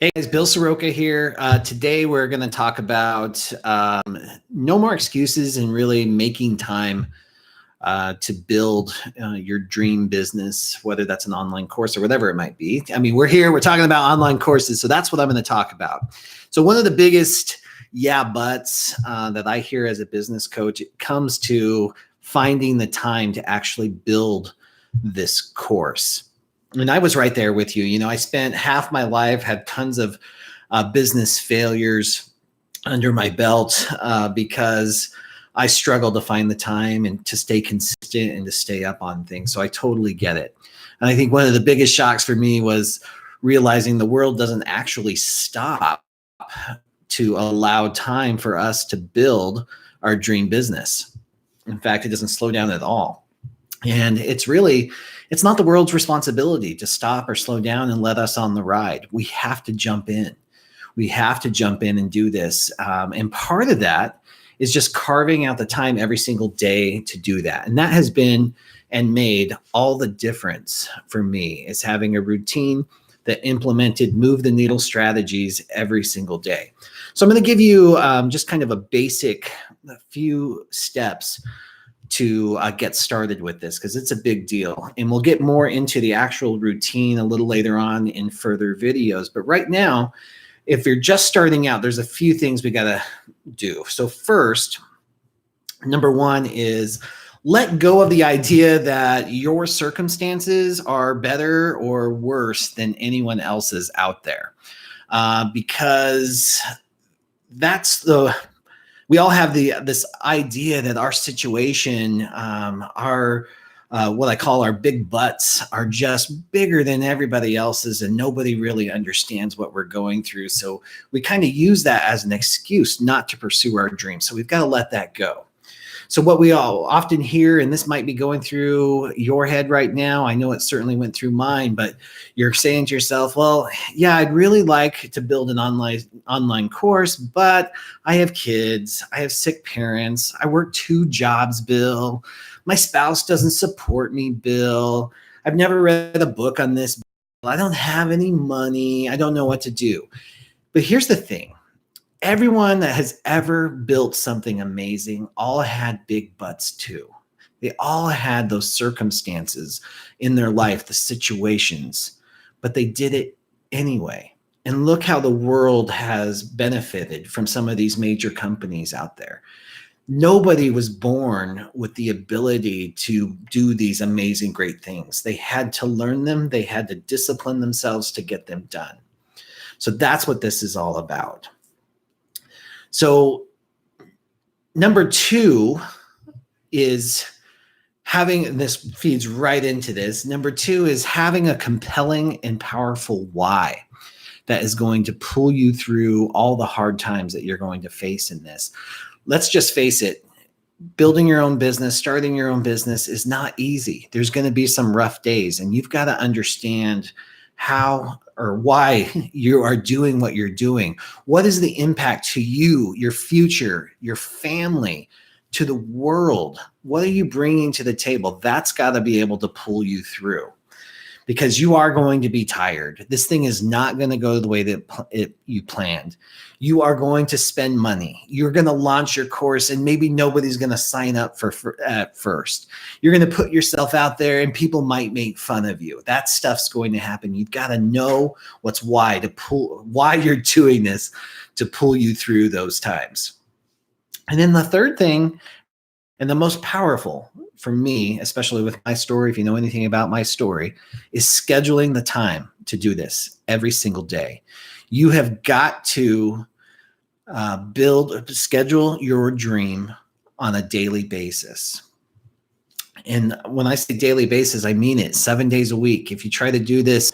Hey guys, Bill Soroka here. Today we're going to talk about no more excuses and really making time to build your dream business, whether that's an online course or whatever it might be. I mean, we're talking about online courses, so that's what I'm going to talk about. So one of the biggest buts that I hear as a business coach, it comes to finding the time to actually build this course. And I was right there with you. I spent half my life, had tons of business failures under my belt because I struggled to find the time and to stay consistent and to stay up on things. So I totally get it. And I think one of the biggest shocks for me was realizing the world doesn't actually stop to allow time for us to build our dream business. In fact, it doesn't slow down at all. And it's not the world's responsibility to stop or slow down and let us on the ride. We have to jump in. We have to jump in and do this. And part of that is just carving out the time every single day to do that. And that has been and made all the difference for me, is having a routine that implemented move the needle strategies every single day. So I'm going to give you just kind of a few steps to get started with this, because it's a big deal. And we'll get more into the actual routine a little later on in further videos. But right now, if you're just starting out, there's a few things we got to do. So first, number one is let go of the idea that your circumstances are better or worse than anyone else's out there. Because we all have this idea that our situation, what I call our big butts, are just bigger than everybody else's, and nobody really understands what we're going through. So we kind of use that as an excuse not to pursue our dreams. So we've got to let that go. So what we all often hear, and this might be going through your head right now, I know it certainly went through mine, but you're saying to yourself, well, yeah, I'd really like to build an online course, but I have kids, I have sick parents, I work 2 jobs, Bill. My spouse doesn't support me, Bill. I've never read a book on this, Bill. I don't have any money. I don't know what to do. But here's the thing. Everyone that has ever built something amazing all had big butts too. They all had those circumstances in their life, the situations, but they did it anyway. And look how the world has benefited from some of these major companies out there. Nobody was born with the ability to do these amazing, great things. They had to learn them. They had to discipline themselves to get them done. So that's what this is all about. So number 2 is this feeds right into this. Number 2 is having a compelling and powerful why that is going to pull you through all the hard times that you're going to face in this. Let's just face it. Building your own business, starting your own business is not easy. There's going to be some rough days, and you've got to understand how or why you are doing what you're doing. What is the impact to you, your future, your family, to the world? What are you bringing to the table? That's got to be able to pull you through, because you are going to be tired. This thing is not going to go the way that you planned. You are going to spend money. You're going to launch your course, and maybe nobody's going to sign up at first. You're going to put yourself out there, and people might make fun of you. That stuff's going to happen. You've got to know why you're doing this, to pull you through those times. And then the third thing, and the most powerful for me, especially with my story, if you know anything about my story, is scheduling the time to do this every single day. You have got to schedule your dream on a daily basis. And when I say daily basis, I mean it 7 days a week. If you try to do this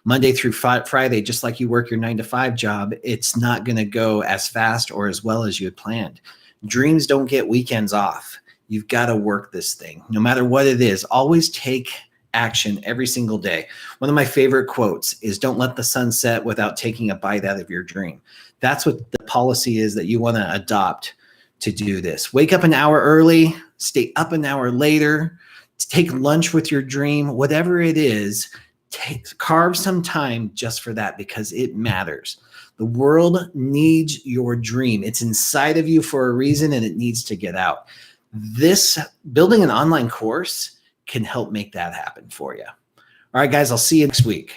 Monday through Friday, just like you work your 9-to-5 job, it's not going to go as fast or as well as you had planned. Dreams don't get weekends off. You've got to work this thing, no matter what it is. Always take action every single day. One of my favorite quotes is, don't let the sun set without taking a bite out of your dream. That's what the policy is that you want to adopt to do this. Wake up an hour early, stay up an hour later, take lunch with your dream, whatever it is. carve some time just for that, because it matters. The world needs your dream. It's inside of you for a reason, and it needs to get out. This building an online course can help make that happen for you. All right, guys, I'll see you next week.